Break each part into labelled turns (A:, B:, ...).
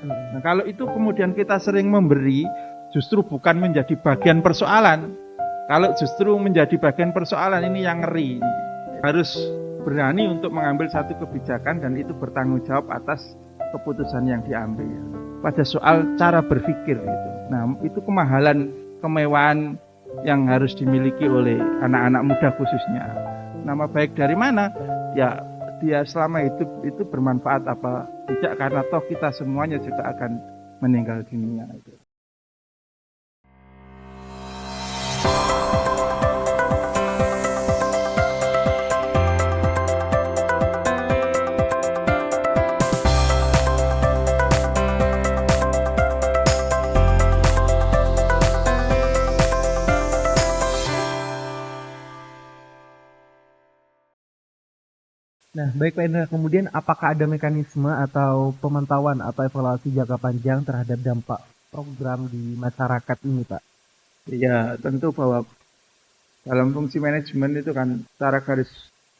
A: Nah, kalau itu kemudian kita sering memberi, justru bukan menjadi bagian persoalan. Kalau justru menjadi bagian persoalan, ini yang ngeri. Harus berani untuk mengambil satu kebijakan dan itu bertanggung jawab atas keputusan yang diambil. Pada soal cara berpikir gitu. Nah, itu kemahalan, kemewahan yang harus dimiliki oleh anak-anak muda khususnya. Nama baik dari mana? Ya, dia selama hidup itu bermanfaat apa tidak, karena toh kita semuanya juga akan meninggal dunia itu.
B: Nah, baik Pak Indra, kemudian apakah ada mekanisme atau pemantauan atau evaluasi jangka panjang terhadap dampak program di masyarakat ini, Pak?
A: Ya, tentu bahwa dalam fungsi manajemen itu kan secara garis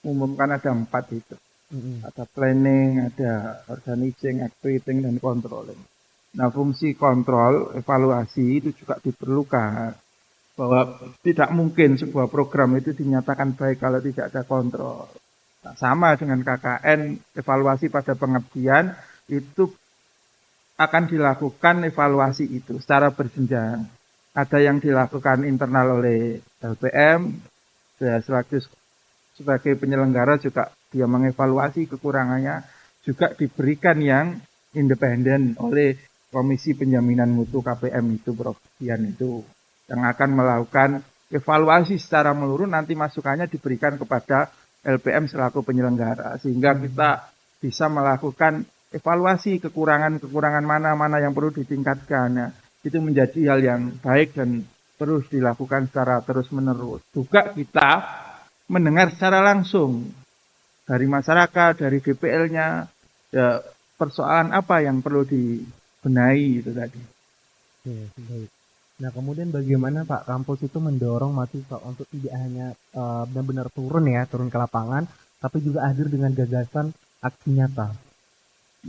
A: umum kan ada 4 itu. Ada planning, ada organizing, activating, dan controlling. Nah, fungsi kontrol, evaluasi itu juga diperlukan. Bahwa tidak mungkin sebuah program itu dinyatakan baik kalau tidak ada kontrol. Nah, sama dengan KKN, evaluasi pada pengabdian itu akan dilakukan evaluasi itu secara berjenjang. Ada yang dilakukan internal oleh LPM, ya, sebagai penyelenggara juga dia mengevaluasi kekurangannya, juga diberikan yang independen oleh Komisi Penjaminan Mutu KPM itu, Prof. Dian itu, yang akan melakukan evaluasi secara menyeluruh, nanti masukannya diberikan kepada LPM selaku penyelenggara, sehingga kita bisa melakukan evaluasi kekurangan-kekurangan mana yang perlu ditingkatkan. Nah, itu menjadi hal yang baik dan terus dilakukan secara terus-menerus. Juga kita mendengar secara langsung dari masyarakat, dari DPL-nya, ya, persoalan apa yang perlu dibenahi itu tadi.
B: Oke, baik. Nah, kemudian bagaimana Pak kampus itu mendorong mahasiswa untuk tidak hanya benar-benar turun ke lapangan, tapi juga hadir dengan gagasan aksi nyata.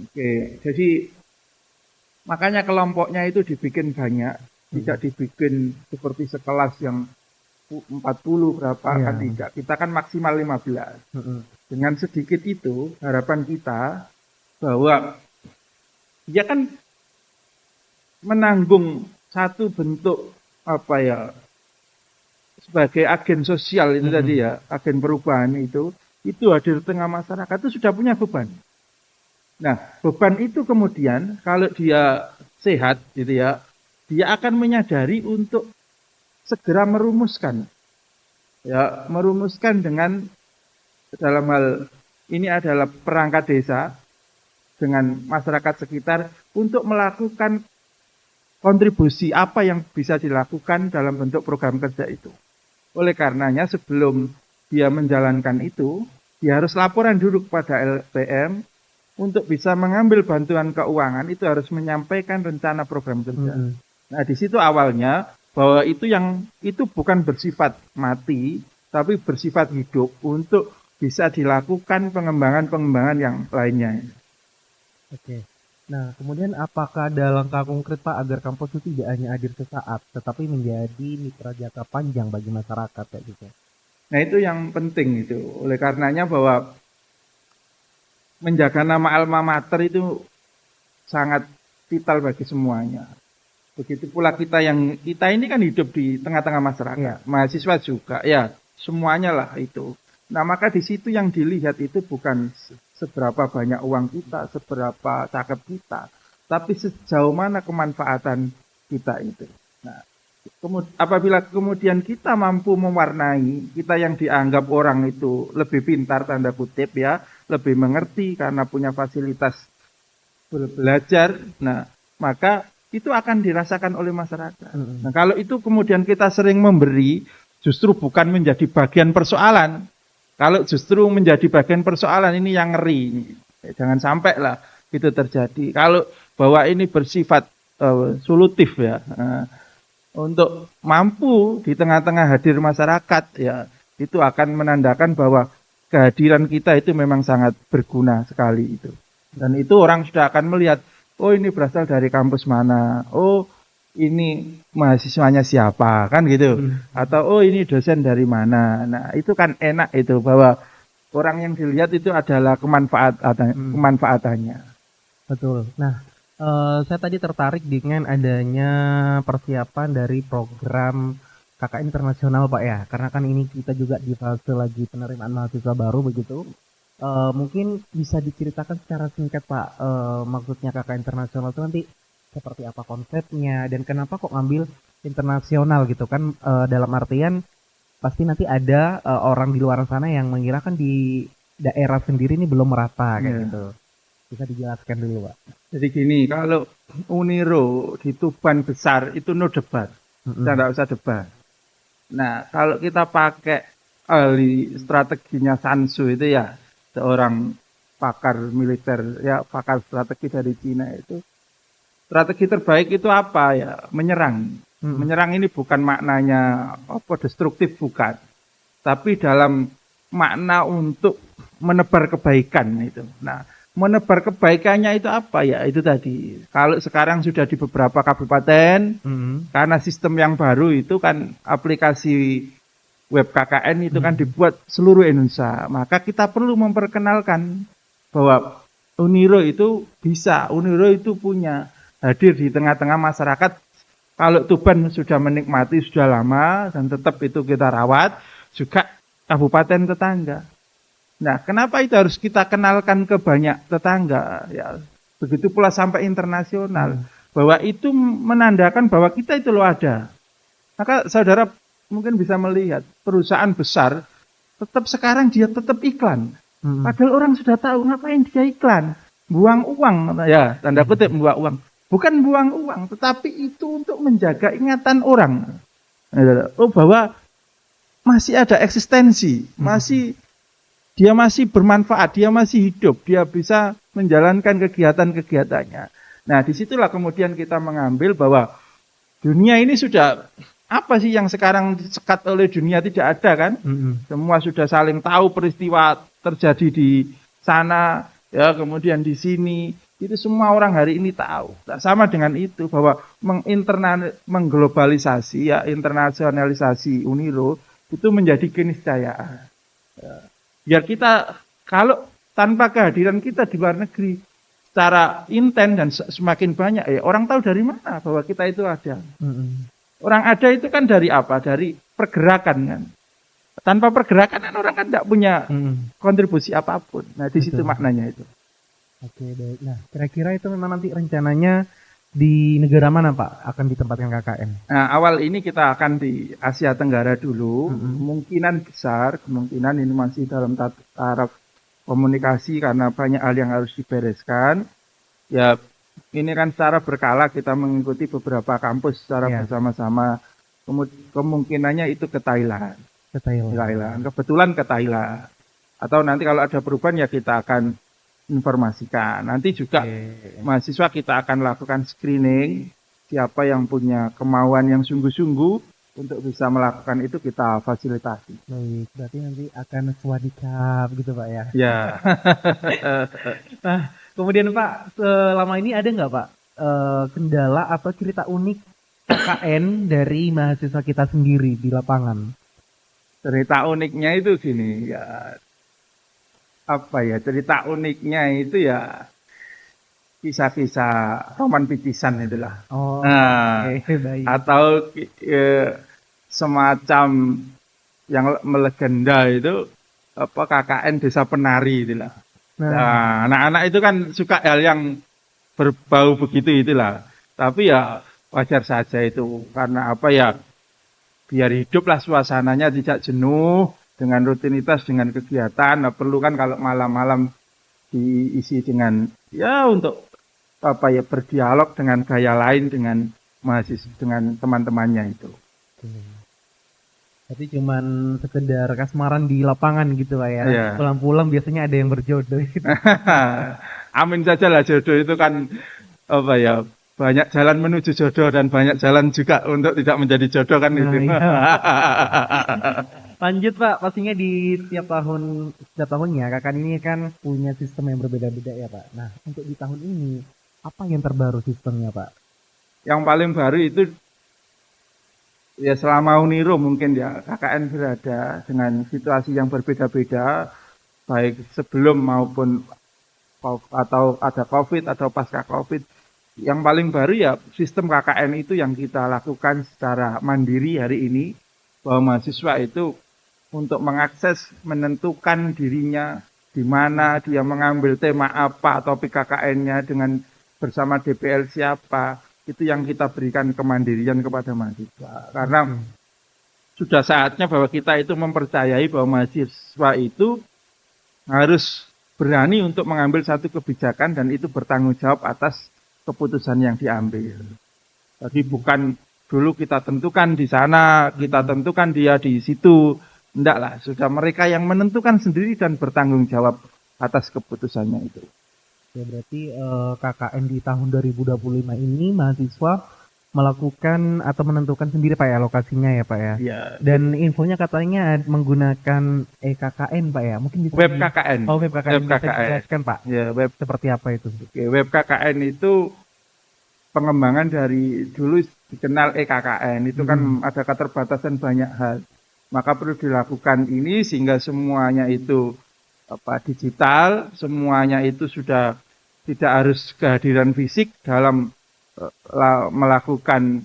A: Oke, jadi makanya kelompoknya itu dibikin banyak, tidak dibikin seperti sekelas yang 40 berapa, kan tidak. Kita kan maksimal 15. Dengan sedikit itu, harapan kita bahwa dia kan menanggung satu bentuk apa ya, sebagai agen sosial itu tadi ya, agen perubahan itu hadir di tengah masyarakat itu sudah punya beban. Nah, beban itu kemudian kalau dia sehat gitu ya, dia akan menyadari untuk segera merumuskan. Ya, merumuskan dengan dalam hal ini adalah perangkat desa dengan masyarakat sekitar untuk melakukan kontribusi apa yang bisa dilakukan dalam bentuk program kerja itu. Oleh karenanya sebelum dia menjalankan itu, dia harus laporan dulu kepada LPM untuk bisa mengambil bantuan keuangan, itu harus menyampaikan rencana program kerja. Nah, di situ awalnya bahwa itu bukan bersifat mati, tapi bersifat hidup untuk bisa dilakukan pengembangan-pengembangan yang lainnya.
B: Oke. Nah, kemudian apakah ada langkah konkret Pak agar kampus itu tidak hanya hadir sesaat, tetapi menjadi mitra jangka panjang bagi masyarakat kayak gitu?
A: Nah, itu yang penting itu. Oleh karenanya bahwa menjaga nama alma mater itu sangat vital bagi semuanya. Begitu pula kita ini kan hidup di tengah-tengah masyarakat, mahasiswa juga, ya semuanya lah itu. Nah, maka di situ yang dilihat itu bukan seberapa banyak uang kita, seberapa cakep kita, tapi sejauh mana kemanfaatan kita itu. Nah, apabila kemudian kita mampu mewarnai, kita yang dianggap orang itu lebih pintar, tanda kutip ya, lebih mengerti karena punya fasilitas belajar, nah maka itu akan dirasakan oleh masyarakat. Nah, kalau itu kemudian kita sering memberi, justru bukan menjadi bagian persoalan. Kalau justru menjadi bagian persoalan, ini yang ngeri. Jangan sampai lah itu terjadi. Kalau bahwa ini bersifat solutif ya, untuk mampu di tengah-tengah hadir masyarakat, ya itu akan menandakan bahwa kehadiran kita itu memang sangat berguna sekali itu. Dan itu orang sudah akan melihat oh ini berasal dari kampus mana, oh ini mahasiswanya siapa, kan gitu. Atau oh ini dosen dari mana. Nah, itu kan enak itu bahwa orang yang dilihat itu adalah kemanfaatannya.
B: Betul. Nah, saya tadi tertarik dengan adanya persiapan dari program KKN internasional, Pak ya. Karena kan ini kita juga di fase lagi penerimaan mahasiswa baru begitu. Mungkin bisa diceritakan secara singkat, Pak, maksudnya KKN internasional itu nanti seperti apa konsepnya dan kenapa kok ngambil internasional gitu kan, dalam artian pasti nanti ada orang di luar sana yang mengira kan di daerah sendiri ini belum merata kayak
A: Ya.
B: gitu. Bisa dijelaskan dulu, Pak.
A: Jadi gini, kalau Uniro di Tuban besar itu no debat, kita nggak usah debat. Nah, kalau kita pakai ahli strateginya Sansu itu ya, seorang pakar militer, ya pakar strategi dari Cina itu, strategi terbaik itu apa ya? Menyerang. Menyerang ini bukan maknanya apa destruktif, bukan. Tapi dalam makna untuk menebar kebaikan itu. Nah, menebar kebaikannya itu apa ya? Itu tadi. Kalau sekarang sudah di beberapa kabupaten, karena sistem yang baru itu kan aplikasi web KKN itu kan dibuat seluruh Indonesia. Maka kita perlu memperkenalkan bahwa Uniro itu bisa, Uniro itu punya hadir di tengah-tengah masyarakat. Kalau Tuban sudah menikmati sudah lama dan tetap itu kita rawat, juga kabupaten tetangga. Nah, kenapa itu harus kita kenalkan ke banyak tetangga? Ya, begitu pula sampai internasional, bahwa itu menandakan bahwa kita itu loh ada. Maka saudara mungkin bisa melihat perusahaan besar tetap sekarang dia tetap iklan. Padahal orang sudah tahu ngapain dia iklan, buang uang, ya tanda kutip buang uang. Bukan buang uang, tetapi itu untuk menjaga ingatan orang. Oh, bahwa masih ada eksistensi, dia masih bermanfaat, dia masih hidup, dia bisa menjalankan kegiatan-kegiatannya. Nah, disitulah kemudian kita mengambil bahwa dunia ini sudah, apa sih yang sekarang disekat oleh dunia tidak ada kan? Semua sudah saling tahu peristiwa terjadi di sana, ya kemudian di sini. Itu semua orang hari ini tahu. Sama dengan itu bahwa mengglobalisasi, ya internasionalisasi Uniro itu menjadi keniscayaan. Biar kita kalau tanpa kehadiran kita di luar negeri secara intens dan semakin banyak, ya orang tahu dari mana bahwa kita itu ada. Orang ada itu kan dari apa? Dari pergerakan kan. Tanpa pergerakan kan orang kan tidak punya kontribusi apapun. Nah di situ maknanya itu.
B: Oke, baik. Nah, kira-kira itu memang nanti rencananya di negara mana, Pak, akan ditempatkan KKN?
A: Nah, awal ini kita akan di Asia Tenggara dulu. Kemungkinan besar, kemungkinan ini masih dalam taraf komunikasi karena banyak hal yang harus dibereskan. Ya, ini kan secara berkala kita mengikuti beberapa kampus secara bersama-sama. Kemungkinannya itu ke Thailand.
B: Ke Thailand.
A: Kebetulan ke Thailand. Atau nanti kalau ada perubahan ya kita akan informasikan. Nanti juga mahasiswa kita akan lakukan screening, siapa yang punya kemauan yang sungguh-sungguh untuk bisa melakukan itu kita fasilitasi.
B: Baik, berarti nanti akan swadikap gitu Pak ya?
A: Ya.
B: Nah, kemudian Pak, selama ini ada nggak Pak kendala atau cerita unik KKN dari mahasiswa kita sendiri di lapangan?
A: Cerita uniknya itu gini, ya apa ya, cerita uniknya itu ya kisah-kisah roman picisan itulah.
B: Oh,
A: nah,
B: baik.
A: Atau semacam yang melegenda itu apa KKN Desa Penari itulah. Nah, anak-anak itu kan suka hal yang berbau begitu itulah. Tapi ya wajar saja itu karena apa ya, biar hiduplah suasananya tidak jenuh dengan rutinitas, dengan kegiatan. Nah, perlu kan kalau malam-malam diisi dengan ya untuk apa ya, berdialog dengan gaya lain dengan mahasiswa, dengan teman-temannya itu.
B: Tapi cuman sekedar kasmaran di lapangan gitu Pak ya. Yeah. Pulang-pulang biasanya ada yang berjodoh gitu.
A: Amin saja lah, jodoh itu kan apa ya, banyak jalan menuju jodoh dan banyak jalan juga untuk tidak menjadi jodoh kan itu. Iya.
B: Lanjut Pak, pastinya di setiap tahunnya KKN ini kan punya sistem yang berbeda-beda ya Pak. Nah, untuk di tahun ini Apa yang terbaru sistemnya, Pak?
A: Yang paling baru itu ya selama Uniro mungkin ya KKN berada dengan situasi yang berbeda-beda baik sebelum maupun atau ada COVID atau pasca COVID. Yang paling baru ya sistem KKN itu yang kita lakukan secara mandiri hari ini, bahwa mahasiswa itu untuk mengakses menentukan dirinya di mana dia mengambil tema apa topik KKN-nya dengan bersama DPL siapa, itu yang kita berikan kemandirian kepada mahasiswa. Karena sudah saatnya bahwa kita itu mempercayai bahwa mahasiswa itu harus berani untuk mengambil satu kebijakan dan itu bertanggung jawab atas keputusan yang diambil. Jadi bukan dulu kita tentukan di sana, kita tentukan dia di situ. Enggak lah, sudah mereka yang menentukan sendiri dan bertanggung jawab atas keputusannya itu.
B: Ya berarti KKN di tahun 2025 ini mahasiswa melakukan atau menentukan sendiri Pak ya lokasinya ya Pak ya.
A: Ya,
B: Dan infonya katanya menggunakan KKN Pak ya. Mungkin bisa
A: web KKN.
B: Oh, web KKN.
A: Web
B: Bisa
A: KKN.
B: dijelaskan Pak.
A: Ya, web
B: Seperti apa itu?
A: Oke, web KKN itu pengembangan dari dulu dikenal EKKN. Itu kan ada keterbatasan banyak hal. Maka perlu dilakukan ini sehingga semuanya itu digital, semuanya itu sudah tidak harus kehadiran fisik dalam melakukan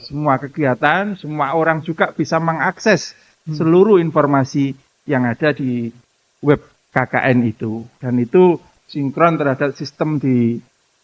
A: semua kegiatan, semua orang juga bisa mengakses seluruh informasi yang ada di web KKN itu. Dan itu sinkron terhadap sistem di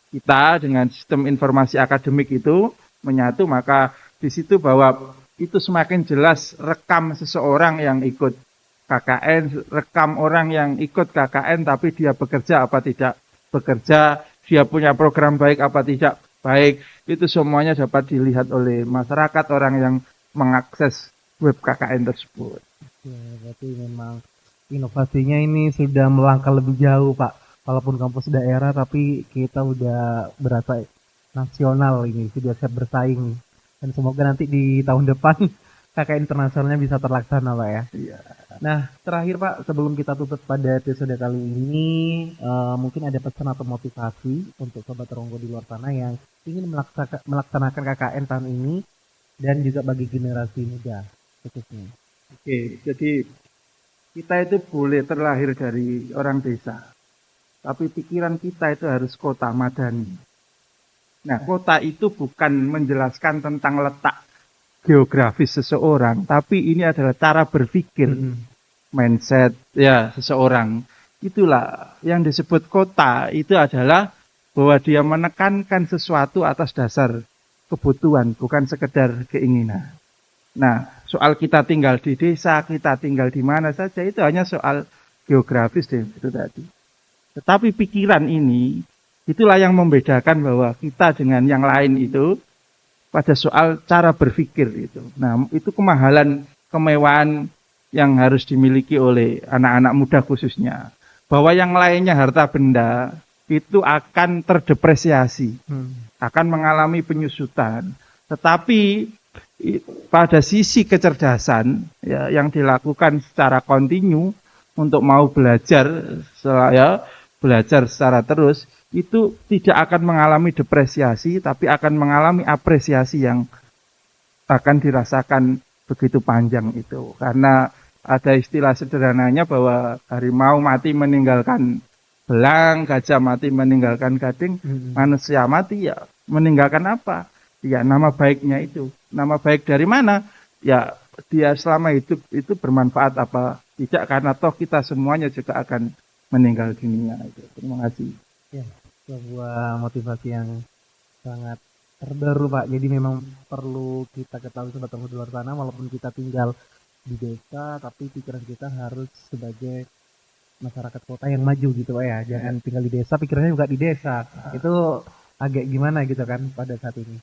A: kita dengan sistem informasi akademik itu menyatu, maka di situ bahwa itu semakin jelas rekam seseorang yang ikut KKN, rekam orang yang ikut KKN tapi dia bekerja apa tidak bekerja, dia punya program baik apa tidak baik, itu semuanya dapat dilihat oleh masyarakat orang yang mengakses web KKN tersebut.
B: Ya, berarti memang inovasinya ini sudah melangkah lebih jauh Pak. Walaupun kampus daerah tapi kita udah berasa nasional ini, sudah siap bersaing. Dan semoga nanti di tahun depan KKN internasionalnya bisa terlaksana Pak ya.
A: Iya.
B: Nah, terakhir Pak, sebelum kita tutup pada episode kali ini, mungkin ada pesan atau motivasi untuk Sobat Ronggo di luar sana yang ingin melaksanakan KKN tahun ini dan juga bagi generasi muda khususnya.
A: Oke, jadi kita itu boleh terlahir dari orang desa, tapi pikiran kita itu harus kota madani. Nah, kota itu bukan menjelaskan tentang letak geografis seseorang, tapi ini adalah cara berpikir, mindset ya seseorang. Itulah yang disebut kota, itu adalah bahwa dia menekankan sesuatu atas dasar kebutuhan, bukan sekedar keinginan. Nah, soal kita tinggal di desa, kita tinggal di mana saja, itu hanya soal geografis deh, itu tadi. Tetapi pikiran ini, itulah yang membedakan bahwa kita dengan yang lain itu pada soal cara berpikir itu. Nah, itu kemahalan, kemewahan yang harus dimiliki oleh anak-anak muda khususnya. Bahwa yang lainnya harta benda itu akan terdepresiasi, akan mengalami penyusutan. Tetapi pada sisi kecerdasan ya, yang dilakukan secara kontinu untuk mau belajar, belajar secara terus, itu tidak akan mengalami depresiasi, tapi akan mengalami apresiasi yang akan dirasakan begitu panjang itu. Karena ada istilah sederhananya bahwa harimau mati meninggalkan belang, gajah mati meninggalkan gading, manusia mati ya meninggalkan apa? Ya nama baiknya itu. Nama baik dari mana? Ya dia selama hidup itu bermanfaat apa tidak, karena toh kita semuanya juga akan meninggal dunia itu. Terima kasih.
B: Ya, sebuah motivasi yang sangat terbaru Pak. Jadi memang perlu kita ketahui Sobat Ronggo di luar sana, walaupun kita tinggal di desa, tapi pikiran kita harus sebagai masyarakat kota yang maju gitu Pak ya. Jangan tinggal di desa, pikirannya juga di desa. Itu agak gimana gitu kan pada saat ini.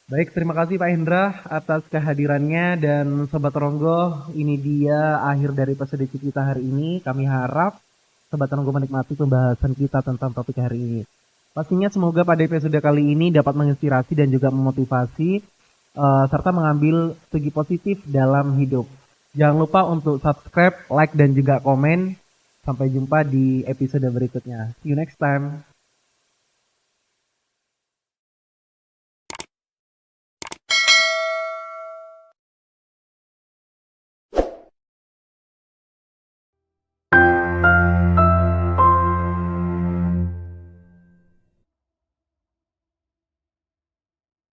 B: Baik, terima kasih Pak Hendra atas kehadirannya, dan Sobat Ronggo, ini dia akhir dari episode kita hari ini. Kami harap Sobat Ronggo menikmati pembahasan kita tentang topik hari ini. Pastinya semoga pada episode kali ini dapat menginspirasi dan juga memotivasi serta mengambil segi positif dalam hidup. Jangan lupa untuk subscribe, like, dan juga komen. Sampai jumpa di episode berikutnya. See you next time.